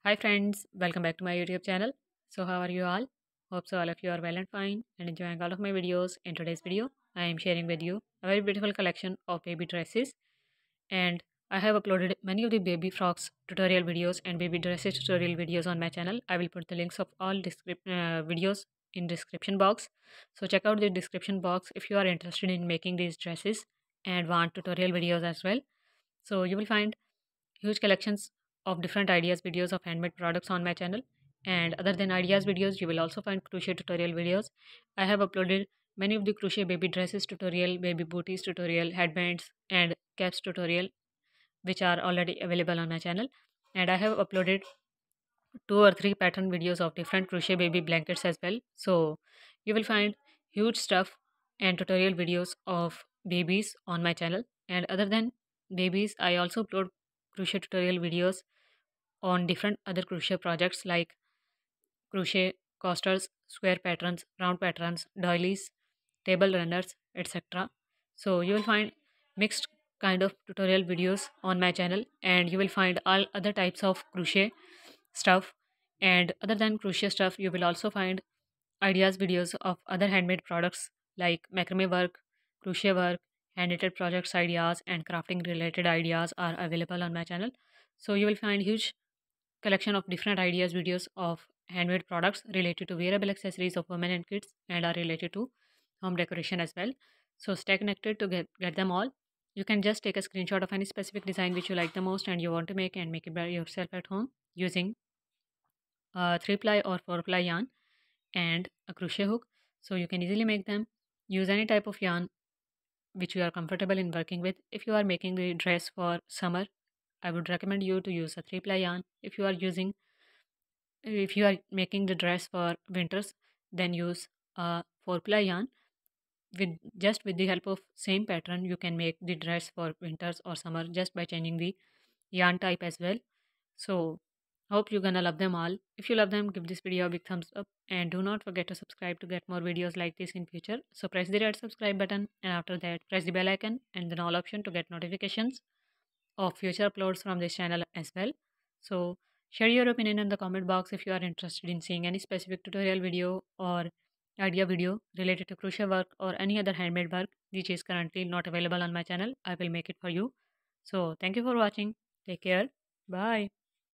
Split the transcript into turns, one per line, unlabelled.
Hi friends, welcome back to my YouTube channel. So how are you all? Hope so all of you are well and fine and enjoying all of my videos. In today's video, I am sharing with you a very beautiful collection of baby dresses, and I have uploaded many of the baby frocks tutorial videos and baby dresses tutorial videos on my channel. I will put the links of all videos in description box. So check out the description box if you are interested in making these dresses and want tutorial videos as well. So you will find huge collections of different ideas videos of handmade products on my channel, and other than ideas videos you will also find crochet tutorial videos. I have uploaded many of the crochet baby dresses tutorial, baby booties tutorial, headbands and caps tutorial, which are already available on my channel. And I have uploaded two or three pattern videos of different crochet baby blankets as well. So you will find huge stuff and tutorial videos of babies on my channel. And other than babies, I also upload crochet tutorial videos on different other crochet projects like crochet coasters, square patterns, round patterns, doilies, table runners, etc. So you will find mixed kind of tutorial videos on my channel, and you will find all other types of crochet stuff. And other than crochet stuff, you will also find ideas videos of other handmade products like macrame work, crochet work, hand knitted projects ideas, and crafting related ideas are available on my channel. So you will find huge collection of different ideas videos of handmade products related to wearable accessories of women and kids and are related to home decoration as well. So stay connected to get them all. You can just take a screenshot of any specific design which you like the most and you want to make and make it by yourself at home using 3 ply or 4 ply yarn and a crochet hook. So you can easily make them. Use any type of yarn which you are comfortable in working with. If you are making the dress for summer, I would recommend you to use a 3 ply yarn. If you are making the dress for winters, then use a 4 ply yarn. With the help of same pattern, you can make the dress for winters or summer just by changing the yarn type as well. So hope you're gonna love them all. If you love them, give this video a big thumbs up and do not forget to subscribe to get more videos like this in future. So press the red subscribe button and after that press the bell icon and then all option to get notifications of future uploads from this channel as well. So share your opinion in the comment box if you are interested in seeing any specific tutorial video or idea video related to crochet work or any other handmade work which is currently not available on my channel. I will make it for you. So thank you for watching. Take care. Bye.